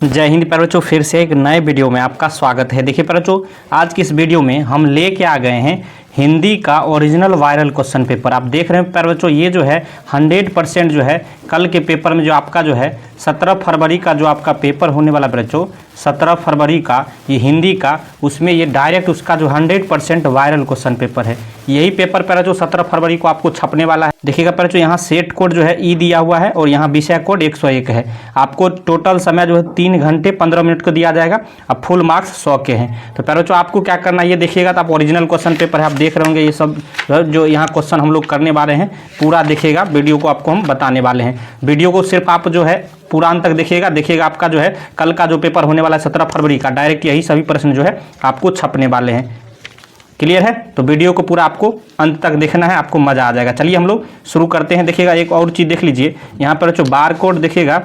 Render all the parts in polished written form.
जय हिंद प्यारे बच्चों, फिर से एक नए वीडियो में आपका स्वागत है। देखिए प्यारे बच्चों, आज की इस वीडियो में हम लेके आ गए हैं हिंदी का ओरिजिनल वायरल क्वेश्चन पेपर। आप देख रहे हैं प्यारे बच्चों, ये जो है 100% जो है कल के पेपर में जो आपका जो है 17 फरवरी का जो आपका पेपर होने वाला बच्चों, 17 फरवरी का ये हिंदी का, उसमें ये डायरेक्ट उसका जो 100% वायरल क्वेश्चन पेपर है। यही पेपर प्यारे बच्चों 17 फरवरी को आपको छपने वाला है। देखिएगा प्यारे बच्चों, यहाँ सेट कोड जो है ई दिया हुआ है और यहाँ विषय कोड 101 है। आपको टोटल समय जो है 3 घंटे 15 मिनट को दिया जाएगा। अब फुल मार्क्स 100 के हैं। तो प्यारे बच्चों, आपको क्या करना है ये देखिएगा। तो आप ओरिजिनल क्वेश्चन पेपर है, आप देख रहे होंगे ये सब जो यहाँ क्वेश्चन हम लोग करने वाले हैं, पूरा देखिएगा। वीडियो को आपको हम बताने वाले हैं। वीडियो को सिर्फ आप जो है पूरा अंत तक देखिएगा आपका जो है कल का जो पेपर होने वाला है 17 फरवरी का, डायरेक्ट यही सभी प्रश्न जो है आपको छपने वाले हैं। क्लियर है? तो वीडियो को पूरा आपको अंत तक देखना है, आपको मजा आ जाएगा। चलिए हम लोग शुरू करते हैं। देखिएगा एक और चीज़ देख लीजिए, यहाँ पर जो बार कोड देखिएगा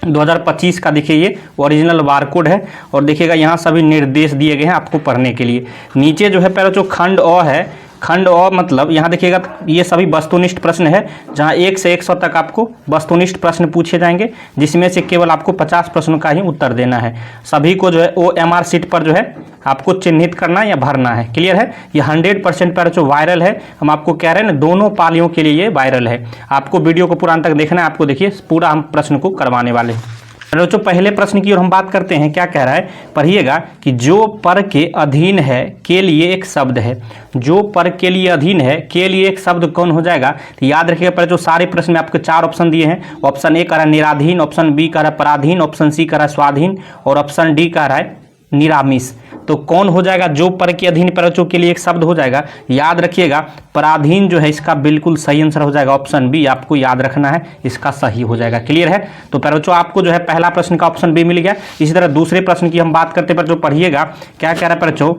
2025 का, देखिए ये ओरिजिनल बार कोड है। और देखिएगा यहाँ सभी निर्देश दिए गए हैं आपको पढ़ने के लिए। नीचे जो है पहले जो खंड अ है, खंड अ मतलब यहाँ देखिएगा ये सभी वस्तुनिष्ठ प्रश्न है, जहाँ 1 से 100 तक आपको वस्तुनिष्ठ प्रश्न पूछे जाएंगे, जिसमें से केवल आपको 50 प्रश्नों का ही उत्तर देना है। सभी को जो है OMR शीट पर जो है आपको चिन्हित करना या भरना है। क्लियर है? ये 100% पर जो वायरल है, हम आपको कह रहे हैं ना, दोनों पालियों के लिए ये वायरल है। आपको वीडियो को पूरा अंत तक देखना है। आपको देखिए पूरा हम प्रश्न को करवाने वाले हैं। बच्चों, पहले प्रश्न की ओर हम बात करते हैं। क्या कह रहा है, पढ़िएगा कि जो पर के अधीन है के लिए एक शब्द है। जो पर के लिए अधीन है के लिए एक शब्द कौन हो जाएगा? तो याद रखिएगा, पर जो सारे प्रश्न में आपको 4 ऑप्शन दिए हैं। ऑप्शन ए कह रहा है निराधीन, ऑप्शन बी कह रहा है पराधीन, ऑप्शन सी कह रहा है स्वाधीन और ऑप्शन डी कह रहा है निरामिष। तो कौन हो जाएगा? जो पर के अधीन प्रयोजकों के लिए एक शब्द हो जाएगा। याद रखिएगा, पराधीन जो है इसका बिल्कुल सही आंसर हो जाएगा। ऑप्शन बी आपको याद रखना है, इसका सही हो जाएगा। क्लियर है? तो प्रयोजकों आपको जो है पहला प्रश्न का ऑप्शन बी मिल गया। इसी तरह दूसरे प्रश्न की हम बात करते पर जो पढ़िएगा, क्या कह रहा है प्रयोजकों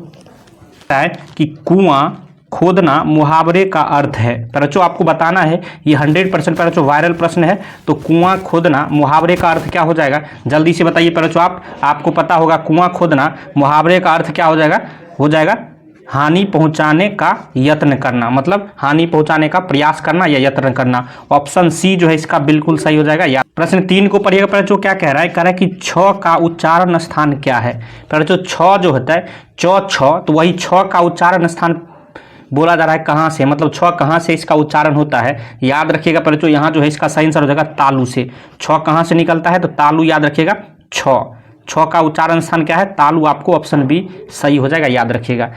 कि कुआं खोदना मुहावरे का अर्थ है। बच्चों आपको बताना है, ये 100% बच्चों वायरल प्रश्न है। तो कुआं खोदना मुहावरे का अर्थ क्या हो जाएगा? जल्दी से बताइए बच्चों। आपको पता होगा कुआं खोदना मुहावरे का अर्थ क्या हो जाएगा? हो जाएगा हानि पहुंचाने का यत्न करना, मतलब हानि पहुंचाने का प्रयास करना या यत्न करना। ऑप्शन सी जो है इसका बिल्कुल सही हो जाएगा। या प्रश्न 3 को पढ़िएगा बच्चों, क्या कह रहा है? कह रहा है कि छ का उच्चारण स्थान क्या है? बच्चों छ जो होता है छ, तो वही छ का उच्चारण स्थान बोला जा रहा है कहाँ से, मतलब छ कहाँ से इसका उच्चारण होता है? याद रखिएगा बच्चों, यहाँ जो है इसका सही आंसर हो जाएगा तालु से। छ कहाँ से निकलता है? तो तालु। याद रखिएगा छ का उच्चारण स्थान क्या है? तालु। आपको ऑप्शन बी सही हो जाएगा, याद रखिएगा।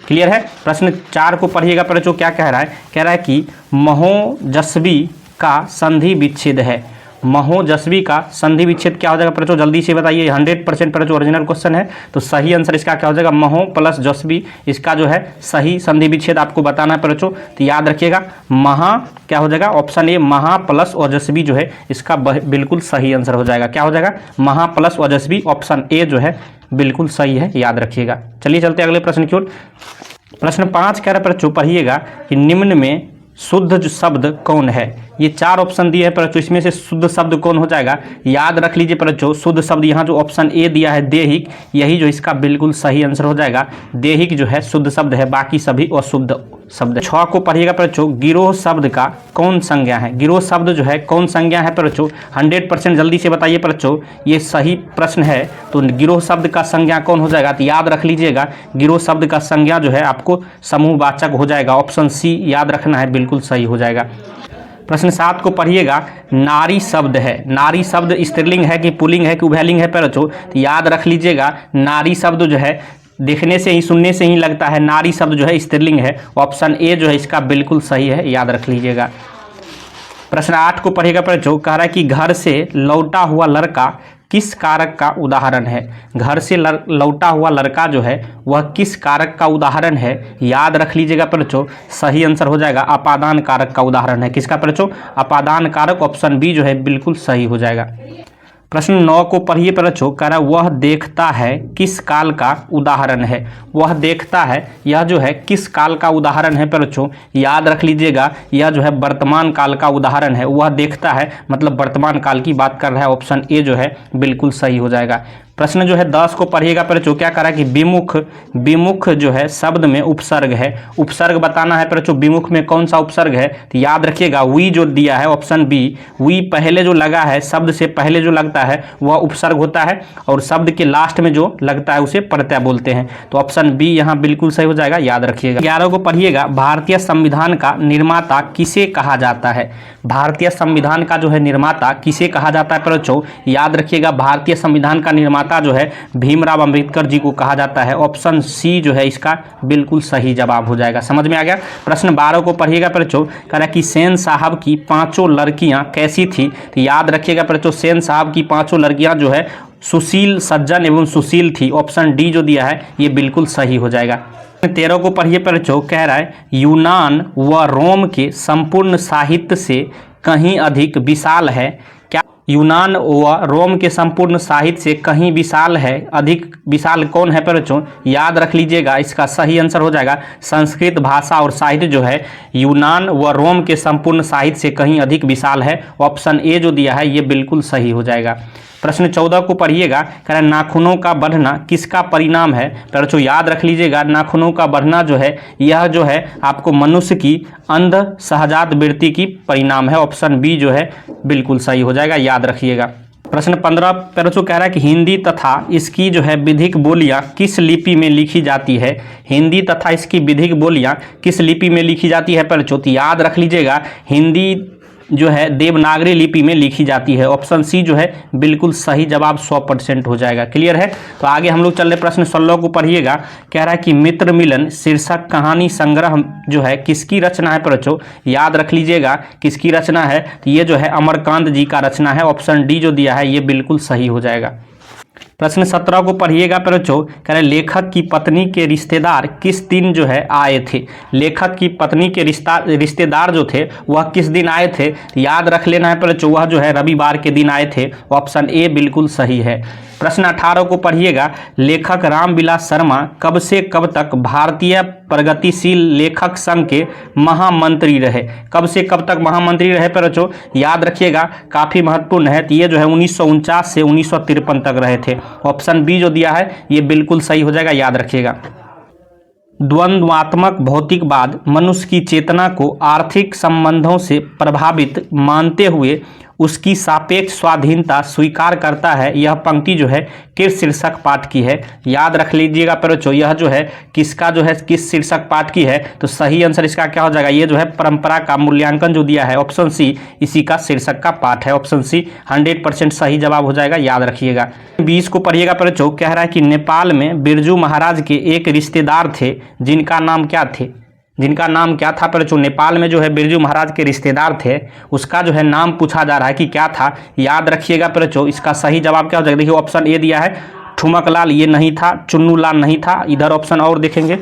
क्लियर है? प्रश्न 4 को पढ़िएगा बच्चों, क्या कह रहा है? कह रहा है कि महोजस्वी का संधि विच्छेद है। महोजस्वी का संधि विच्छेद क्या हो जाएगा बच्चों? जल्दी से बताइए। 100% बच्चों ओरिजिनल क्वेश्चन है, तो सही आंसर इसका क्या हो जाएगा? महो प्लस जस्वी, इसका जो है सही संधि विच्छेद आपको बताना है बच्चों। तो याद रखिएगा, महा क्या हो जाएगा? ऑप्शन ए महा प्लस ओजस्वी जो है इसका बिल्कुल सही आंसर हो जाएगा। क्या हो जाएगा? महा प्लस ओजस्वी। ऑप्शन ए जो है बिल्कुल सही है, याद रखिएगा। चलिए चलते हैं अगले प्रश्न की ओर। प्रश्न 5 कह रहा है बच्चों, पढ़िएगा कि निम्न में शुद्ध जो शब्द कौन है? ये 4 ऑप्शन दिए हैं बच्चों, इसमें से शुद्ध शब्द कौन हो जाएगा? याद रख लीजिए बच्चों, शुद्ध शब्द यहाँ जो ऑप्शन ए दिया है दैहिक, यही जो इसका बिल्कुल सही आंसर हो जाएगा। दैहिक जो है शुद्ध शब्द है, बाकी सभी अशुद्ध शब्द। 6 को पढ़िएगा बच्चों, गिरोह शब्द का कौन संज्ञा है? गिरोह शब्द जो है कौन संज्ञा है बच्चों? 100% जल्दी से बताइए बच्चों, ये सही प्रश्न है। तो गिरोह शब्द का संज्ञा कौन हो जाएगा? तो याद रख लीजिएगा, गिरोह शब्द का संज्ञा जो है आपको समूहवाचक हो जाएगा। ऑप्शन सी याद रखना है, बिल्कुल सही हो जाएगा। प्रश्न 7 को पढ़िएगा, नारी शब्द है। नारी शब्द स्त्रीलिंग है कि पुल्लिंग है कि उभयलिंग है बच्चों? तो याद रख लीजिएगा, नारी शब्द जो है देखने से ही सुनने से ही लगता है नारी शब्द जो है स्त्रीलिंग है। ऑप्शन ए जो है इसका बिल्कुल सही है, याद रख लीजिएगा। प्रश्न 8 को पढ़िएगा बच्चों, कह रहा है कि घर से लौटा हुआ लड़का किस कारक का उदाहरण है? घर से लौटा हुआ लड़का जो है वह किस कारक का उदाहरण है? याद रख लीजिएगा बच्चों, सही आंसर हो जाएगा अपादान कारक का उदाहरण है। किसका बच्चों? अपादान कारक। ऑप्शन बी जो है बिल्कुल सही हो जाएगा। प्रश्न 9 को पढ़िए बच्चों, कह रहा है वह देखता है किस काल का उदाहरण है? वह देखता है, यह जो है किस काल का उदाहरण है बच्चों? याद रख लीजिएगा, यह जो है वर्तमान काल का उदाहरण है। वह देखता है मतलब वर्तमान काल की बात कर रहा है। ऑप्शन ए जो है बिल्कुल सही हो जाएगा। प्रश्न जो है 10 को पढ़िएगा बच्चों। क्या करा कि विमुख, विमुख जो है शब्द में उपसर्ग है, उपसर्ग बताना है बच्चों। विमुख में कौन सा उपसर्ग है तो याद रखिएगा वी जो दिया है ऑप्शन बी, वी पहले जो लगा है, शब्द से पहले जो लगता है वह उपसर्ग होता है और शब्द के लास्ट में जो लगता है उसे प्रत्यय बोलते हैं। तो ऑप्शन बी यहाँ बिल्कुल सही हो जाएगा, याद रखिएगा। 11 को पढ़िएगा, भारतीय संविधान का निर्माता किसे कहा जाता है। भारतीय संविधान का जो है निर्माता किसे कहा जाता है बच्चों, याद रखिएगा। भारतीय संविधान का निर्माता जो है भीमराव अंबेडकर जी को कहा जाता है। ऑप्शन सी जो है इसका बिल्कुल सही जवाब हो जाएगा। समझ में आ गया। प्रश्न 12 को पढ़िएगा बच्चों। कह रहा है कि सेन साहब की 5 लड़कियां कैसी थी, तो याद रखिएगा बच्चों सेन साहब की 5 लड़कियां जो है सुशील, सज्जन एवं सुशील थी। ऑप्शन डी जो दिया है ये बिल्कुल सही हो जाएगा। 13 को पढ़िए बच्चों। कह रहा है यूनान व रोम के संपूर्ण साहित्य से कहीं अधिक विशाल है। क्या यूनान व रोम के संपूर्ण साहित्य से कहीं विशाल है, अधिक विशाल कौन है बच्चों, याद रख लीजिएगा। इसका सही आंसर हो जाएगा संस्कृत भाषा और साहित्य जो है यूनान व रोम के संपूर्ण साहित्य से कहीं अधिक विशाल है। ऑप्शन ए जो दिया है ये बिल्कुल सही हो जाएगा। प्रश्न 14 को पढ़िएगा। कह रहा है नाखूनों का बढ़ना किसका परिणाम है। बच्चों याद रख लीजिएगा नाखूनों का बढ़ना जो है यह जो है आपको मनुष्य की अंध सहजात वृत्ति की परिणाम है। ऑप्शन बी जो है बिल्कुल सही हो जाएगा, याद रखिएगा। प्रश्न 15 बच्चों कह रहा है कि हिंदी तथा इसकी जो है विधिक बोलियां किस लिपि में लिखी जाती है। हिंदी तथा इसकी विधिक बोलियां किस लिपि में लिखी जाती है बच्चों, तो याद रख लीजिएगा हिंदी जो है देवनागरी लिपि में लिखी जाती है। ऑप्शन सी जो है बिल्कुल सही जवाब 100% हो जाएगा। क्लियर है। तो आगे हम लोग चल रहे प्रश्न 16 को पढ़िएगा। कह रहा है कि मित्र मिलन शीर्षक कहानी संग्रह जो है किसकी रचना है बच्चों, याद रख लीजिएगा किसकी रचना है, तो ये जो है अमरकांत जी का रचना है। ऑप्शन डी जो दिया है ये बिल्कुल सही हो जाएगा। प्रश्न 17 को पढ़िएगा बच्चों। कह रहे लेखक की पत्नी के रिश्तेदार किस दिन जो है आए थे। लेखक की पत्नी के रिश्तेदार जो थे वह किस दिन आए थे, याद रख लेना है बच्चों। वह जो है रविवार के दिन आए थे। ऑप्शन ए बिल्कुल सही है। प्रश्न 18 को पढ़िएगा। लेखक रामविलास शर्मा कब से कब तक भारतीय प्रगतिशील लेखक संघ के महामंत्री रहे। कब से कब तक महामंत्री रहे बच्चों, याद रखिएगा काफ़ी महत्वपूर्ण है। तो ये जो है 1949 से 1953 तक रहे थे। ऑप्शन बी जो दिया है ये बिल्कुल सही हो जाएगा, याद रखिएगा। द्वंद्वात्मक भौतिकवाद मनुष्य की चेतना को आर्थिक संबंधों से प्रभावित मानते हुए उसकी सापेक्ष स्वाधीनता स्वीकार करता है। यह पंक्ति जो है किस शीर्षक पाठ की है, याद रख लीजिएगा बच्चों। यह जो है किसका जो है किस शीर्षक पाठ की है, तो सही आंसर इसका क्या हो जाएगा, ये जो है परंपरा का मूल्यांकन जो दिया है ऑप्शन सी इसी का शीर्षक का पाठ है। ऑप्शन सी 100% सही जवाब हो जाएगा, याद रखिएगा। 20 को पढ़िएगा बच्चों। कह रहा है कि नेपाल में बिरजू महाराज के एक रिश्तेदार थे जिनका नाम क्या थे, जिनका नाम क्या था बच्चों। नेपाल में जो है बिरजू महाराज के रिश्तेदार थे उसका जो है नाम पूछा जा रहा है कि क्या था, याद रखिएगा बच्चों। इसका सही जवाब क्या हो जाएगा, देखिए ऑप्शन ए दिया है ठुमकलाल, ये नहीं था। चुन्नूलाल नहीं था। इधर ऑप्शन और देखेंगे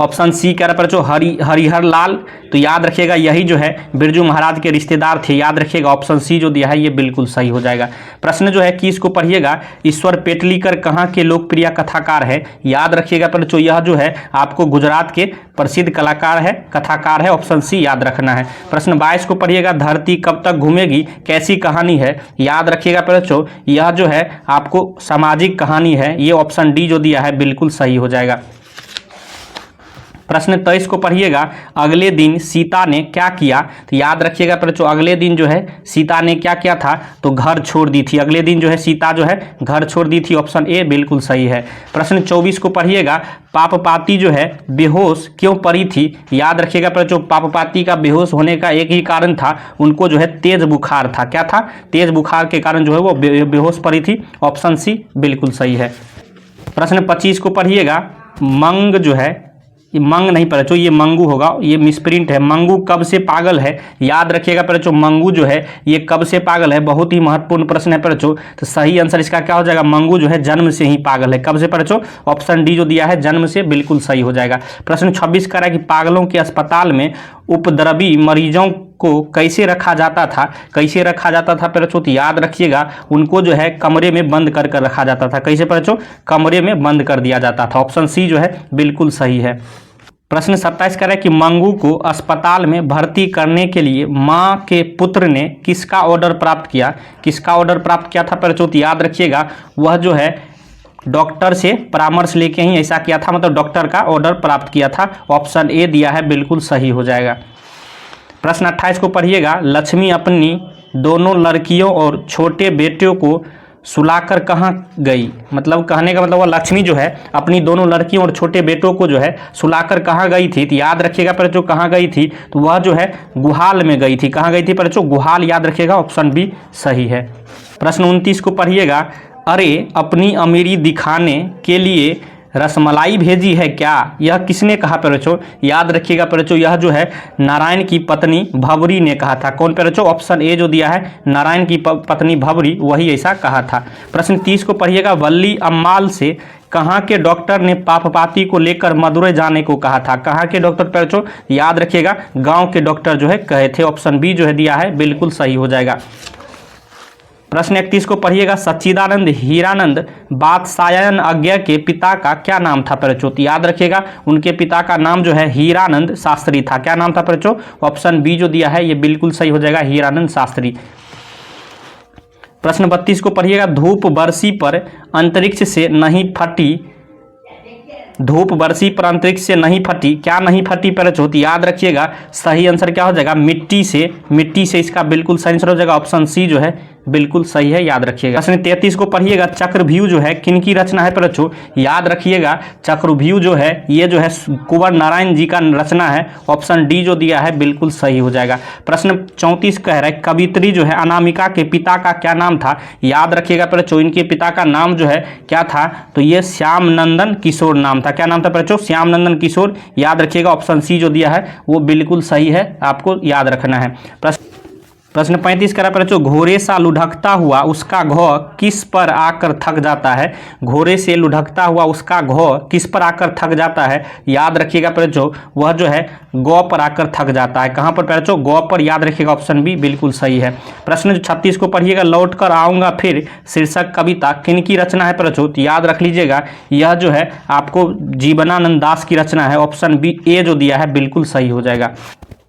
ऑप्शन सी कह रहा है बच्चों हरिहर लाल, तो याद रखिएगा यही जो है बिरजू महाराज के रिश्तेदार थे, याद रखिएगा। ऑप्शन सी जो दिया है ये बिल्कुल सही हो जाएगा। प्रश्न जो है कि इसको पढ़िएगा। ईश्वर पेटलीकर कहाँ के लोकप्रिय कथाकार है, याद रखिएगा बच्चों। यह जो है आपको गुजरात के प्रसिद्ध कलाकार है, कथाकार है। ऑप्शन सी याद रखना है। प्रश्न 22 को पढ़िएगा। धरती कब तक घूमेगी कैसी कहानी है, याद रखिएगा बच्चों। यह जो है आपको सामाजिक कहानी है। ये ऑप्शन डी जो दिया है बिल्कुल सही हो जाएगा। प्रश्न 23 को पढ़िएगा। अगले दिन सीता ने क्या किया, तो याद रखिएगा बच्चों अगले दिन जो है सीता ने क्या किया था, तो घर छोड़ दी थी। अगले दिन जो है सीता जो है घर छोड़ दी थी। ऑप्शन ए बिल्कुल सही है। प्रश्न 24 को पढ़िएगा। पापपाती जो है बेहोश क्यों पड़ी थी, याद रखिएगा बच्चों। पापपाती का बेहोश होने का एक ही कारण था, उनको जो है तेज बुखार था। क्या था, तेज बुखार के कारण जो है वो बेहोश पड़ी थी। ऑप्शन सी बिल्कुल सही है। प्रश्न 25 को पढ़िएगा। मंग जो है मंग नहीं बच्चों, ये मंगू होगा, ये मिसप्रिंट है। मंगू कब से पागल है, याद रखिएगा बच्चों। मंगू जो है ये कब से पागल है, बहुत ही महत्वपूर्ण प्रश्न है बच्चों। तो सही आंसर इसका क्या हो जाएगा, मंगू जो है जन्म से ही पागल है। कब से बच्चों, ऑप्शन डी जो दिया है जन्म से, बिल्कुल सही हो जाएगा। प्रश्न 26 कह रहा है कि पागलों के अस्पताल में उपद्रवी मरीजों को कैसे रखा जाता था, कैसे रखा जाता था बच्चों, तो याद रखिएगा उनको जो है कमरे में बंद कर रखा जाता था। कैसे बच्चों, कमरे में बंद कर दिया जाता था। ऑप्शन सी जो है बिल्कुल सही है। प्रश्न 27 कह रहा है कि मंगू को अस्पताल में भर्ती करने के लिए मां के पुत्र ने किसका ऑर्डर प्राप्त किया? किसका ऑर्डर प्राप्त किया था परिचोत? याद रखिएगा, वह जो है डॉक्टर से परामर्श लेके ही ऐसा किया था, मतलब डॉक्टर का ऑर्डर प्राप्त किया था। ऑप्शन ए दिया है, बिल्कुल सही हो जाएगा। प्रश्न 28 को पढ़िएगा, लक्ष्मी अपनी दोनों लड़कियों और छोटे बेटे को सुलाकर कहाँ गई? मतलब कहने का मतलब वह लक्ष्मी जो है अपनी दोनों लड़कियों और छोटे बेटों को जो है सुलाकर कहाँ गई थी? तो याद रखिएगा पर जो कहाँ गई थी, तो वह जो है गुहाल में गई थी। कहाँ गई थी पर जो? गुहाल। याद रखिएगा, ऑप्शन बी सही है। प्रश्न 29 को पढ़िएगा, अरे अपनी अमीरी दिखाने के लिए रसमलाई भेजी है क्या? यह किसने कहा पेरेचो? याद रखिएगा पेरेचो, यह जो है नारायण की पत्नी भवरी ने कहा था। कौन पेरेचो? ऑप्शन ए जो दिया है, नारायण की पत्नी भवरी, वही ऐसा कहा था। प्रश्न 30 को पढ़िएगा, वल्ली अम्माल से कहाँ के डॉक्टर ने पापपाती को लेकर मदुरै जाने को कहा था? कहाँ के डॉक्टर पेरेचो? याद रखिएगा, गाँव के डॉक्टर जो है कहे थे। ऑप्शन बी जो है दिया है, बिल्कुल सही हो जाएगा। प्रश्न 31 को पढ़िएगा, सच्चिदानंद हीरानंद बादशायन अज्ञा के पिता का क्या नाम था परिचो? याद रखिएगा, उनके पिता का नाम जो है हीरानंद शास्त्री था। क्या नाम था परिचो? ऑप्शन बी जो दिया है ये बिल्कुल सही हो जाएगा, हीरानंद शास्त्री। प्रश्न 32 को पढ़िएगा, धूप बरसी पर अंतरिक्ष से नहीं फटी, धूप बरसी पर अंतरिक्ष से नहीं फटी, क्या नहीं फटी परिचो? याद रखिएगा, सही आंसर क्या हो जाएगा? मिट्टी से। मिट्टी से इसका बिल्कुल सही आंसर हो जाएगा, ऑप्शन सी जो है बिल्कुल सही है। याद रखिएगा। प्रश्न 33 को पढ़िएगा, चक्रव्यूह जो है किनकी रचना है परिचो? याद रखिएगा, चक्रव्यूह जो है ये जो है कुंवर नारायण जी का रचना है। ऑप्शन डी जो दिया है बिल्कुल सही हो जाएगा। प्रश्न 34 कह रहा है, कवित्री जो है अनामिका के पिता का क्या नाम था? याद रखिएगा परिचो, इनके पिता का नाम जो है क्या था? तो ये श्याम नंदन किशोर नाम था। क्या नाम था परिचो? श्याम नंदन किशोर। याद रखिएगा, ऑप्शन सी जो दिया है वो बिल्कुल सही है, आपको याद रखना है। प्रश्न 35 करा परिचो, घोड़े सा लुढ़कता हुआ उसका घों किस पर आकर थक जाता है? घोड़े से लुढ़कता हुआ उसका घों किस पर आकर थक जाता है? याद रखिएगा परिचो, वह जो है गौ पर आकर थक जाता है। कहाँ पर परिचो? गौ पर। याद रखिएगा, ऑप्शन बी बिल्कुल सही है। प्रश्न 36 को पढ़िएगा, लौट कर आऊँगा फिर शीर्षक कविता किनकी रचना है परिचो? याद रख लीजिएगा, यह जो है आपको जीवनानंद दास की रचना है। ऑप्शन बी ए जो दिया है बिल्कुल सही हो जाएगा।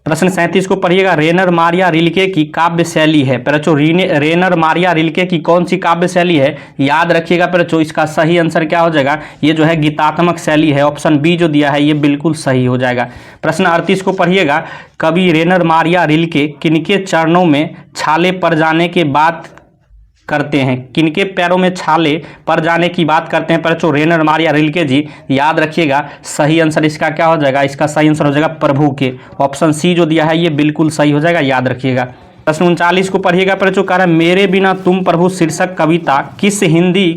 प्रश्न 37 को पढ़िएगा, रेनर मारिया रिल्के की काव्य शैली है परिचो? रेनर मारिया रिल्के की कौन सी काव्य शैली है? याद रखिएगा परिचो, इसका सही आंसर क्या हो जाएगा? ये जो है गीतात्मक शैली है। ऑप्शन बी जो दिया है ये बिल्कुल सही हो जाएगा। प्रश्न 38 को पढ़िएगा, कवि रेनर मारिया रिल्के किनके चरणों में छाले पड़ जाने के बाद करते हैं? किनके पैरों में छाले पड़ जाने की बात करते हैं परिचो? रेनर मारिया रिल्के जी। याद रखिएगा, सही आंसर इसका क्या हो जाएगा? इसका सही आंसर हो जाएगा प्रभु के। ऑप्शन सी जो दिया है ये बिल्कुल सही हो जाएगा। याद रखिएगा। प्रश्न 39 को पढ़िएगा परिचो, कह रहा है, मेरे बिना तुम प्रभु शीर्षक कविता किस हिंदी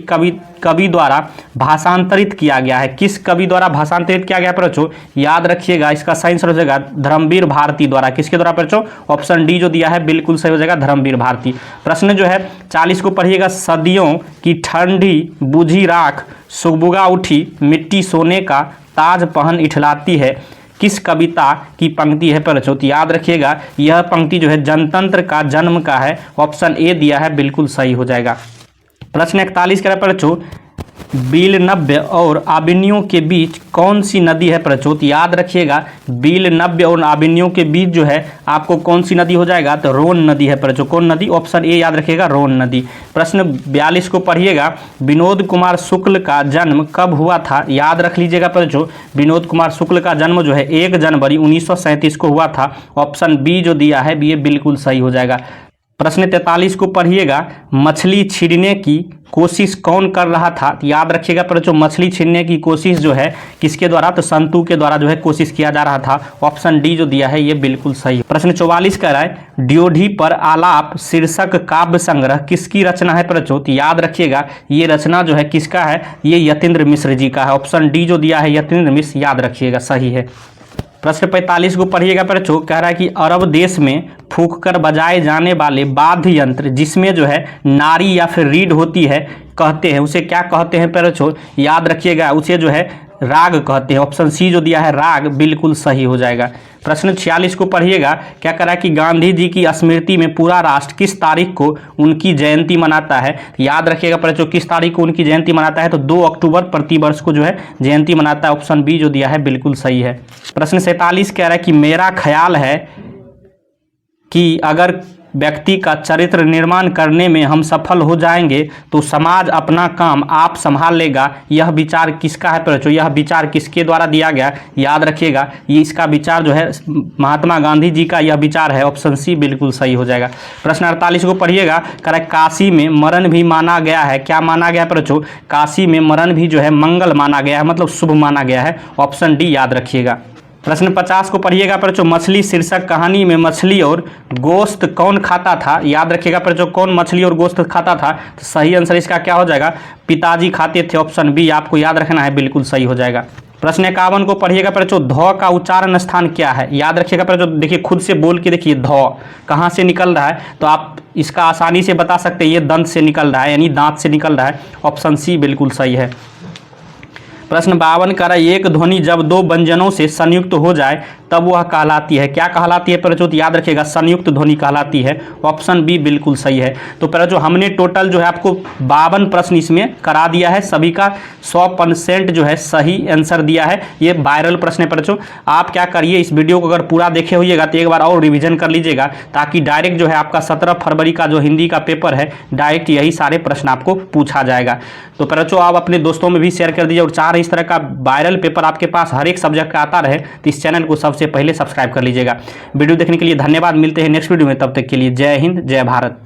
कवि द्वारा भाषांतरित किया गया है? किस कवि द्वारा भाषांतरित किया गया परिचो? याद रखिएगा, इसका सही आंसर हो जाएगा धर्मवीर भारती द्वारा। किसके द्वारा परिचो? ऑप्शन डी जो दिया है बिल्कुल सही हो जाएगा, धर्मवीर भारती। प्रश्न जो है 40 को पढ़िएगा, सदियों की ठंडी बुझी राख सुबुगा उठी मिट्टी सोने का ताज पहन इठलाती है, किस कविता की पंक्ति है परिचो? याद रखिएगा, यह पंक्ति जो है जनतंत्र का जन्म का है। ऑप्शन ए दिया है बिल्कुल सही हो जाएगा। प्रश्न 41 कह परिचो, बीलनव्य और आबिनियों के बीच कौन सी नदी है परिचो? याद रखिएगा, बीलनव्य और आबिनियों के बीच जो है आपको कौन सी नदी हो जाएगा? तो रोन नदी है परिचो। कौन नदी? ऑप्शन ए याद रखिएगा, रोन नदी। प्रश्न 42 को पढ़िएगा, विनोद कुमार शुक्ल का जन्म कब हुआ था? याद रख लीजिएगा परिचो, विनोद कुमार शुक्ल का जन्म जो है 1 जनवरी 1937 को हुआ था। ऑप्शन बी जो दिया है ये बिल्कुल सही हो जाएगा। प्रश्न 43 को पढ़िएगा, मछली छीनने की कोशिश कौन कर रहा था? याद रखिएगा परिचो, मछली छीनने की कोशिश जो है किसके द्वारा? तो संतु के द्वारा जो है कोशिश किया जा रहा था। ऑप्शन डी जो दिया है ये बिल्कुल सही। प्रश्न 44 कह रहा है, ड्योढ़ी पर आलाप शीर्षक काव्य संग्रह किसकी रचना है परिचो? याद रखिएगा, ये रचना जो है किसका है? ये यतीन्द्र मिश्र जी का है। ऑप्शन डी जो दिया है यतीन्द्र मिश्र, याद रखिएगा, सही है। प्रश्न 45 को पढ़िएगा परिचो, कह रहा है कि अरब देश में फूंक कर बजाए जाने वाले वाद्य यंत्र जिसमें जो है नारी या फिर रीड होती है कहते हैं, उसे क्या कहते हैं परिचो? याद रखिएगा, उसे जो है राग कहते हैं। ऑप्शन सी जो दिया है राग बिल्कुल सही हो जाएगा। प्रश्न 46 को पढ़िएगा। क्या करा कि गांधी जी की स्मृति में पूरा राष्ट्र किस तारीख को उनकी जयंती मनाता है? याद रखिएगा बच्चों, किस तारीख को उनकी जयंती मनाता है? तो 2 अक्टूबर प्रतिवर्ष को जो है जयंती मनाता है। ऑप्शन बी जो दिया है बिल्कुल सही है। प्रश्न 47 कह रहा है कि मेरा ख्याल है कि अगर व्यक्ति का चरित्र निर्माण करने में हम सफल हो जाएंगे तो समाज अपना काम आप संभाल लेगा। यह विचार किसका है बच्चों? यह विचार किसके द्वारा दिया गया? याद रखिएगा, ये इसका विचार जो है महात्मा गांधी जी का यह विचार है। ऑप्शन सी बिल्कुल सही हो जाएगा। प्रश्न 48 को पढ़िएगा। कह रहा है काशी में मरण भी माना गया है। क्या माना गया बच्चों? काशी में मरण भी जो है मंगल माना गया है, मतलब शुभ माना गया है। ऑप्शन डी याद रखिएगा। प्रश्न 50 को पढ़िएगा बच्चों। मछली शीर्षक कहानी में मछली और गोश्त कौन खाता था? याद रखिएगा बच्चों, कौन मछली और गोश्त खाता था? तो सही आंसर इसका क्या हो जाएगा? पिताजी खाते थे। ऑप्शन बी आपको याद रखना है, बिल्कुल सही हो जाएगा। प्रश्न 51 को पढ़िएगा बच्चों। ध का उच्चारण स्थान क्या है? याद रखिएगा बच्चों, देखिए खुद से बोल के देखिए ध कहाँ से निकल रहा है, तो आप इसका आसानी से बता सकते हैं ये दंत से निकल रहा है, यानी दांत से निकल रहा है। ऑप्शन सी बिल्कुल सही है। प्रश्न 52 का एक ध्वनि जब 2 व्यंजनों से संयुक्त हो जाए तब वह कहलाती है। क्या कहलाती है बच्चों? याद रखिएगा, संयुक्त ध्वनि कहलाती है। ऑप्शन बी बिल्कुल सही है। तो बच्चों हमने टोटल जो है आपको 52 प्रश्न इसमें करा दिया है, सभी का 100% जो है सही आंसर दिया है। ये वायरल प्रश्न है बच्चों। आप क्या करिए, इस वीडियो को अगर पूरा देखे होइएगा तो एक बार और रिविजन कर लीजिएगा, ताकि डायरेक्ट जो है आपका 17 फरवरी का जो हिंदी का पेपर है डायरेक्ट यही सारे प्रश्न आपको पूछा जाएगा। तो बच्चों आप अपने दोस्तों में भी शेयर कर दीजिए, और चाह रहे इस तरह का वायरल पेपर आपके पास हर एक सब्जेक्ट का आता रहे तो इस चैनल को सबसे पहले सब्सक्राइब कर लीजिएगा। वीडियो देखने के लिए धन्यवाद। मिलते हैं नेक्स्ट वीडियो में, तब तक के लिए जय हिंद जय भारत।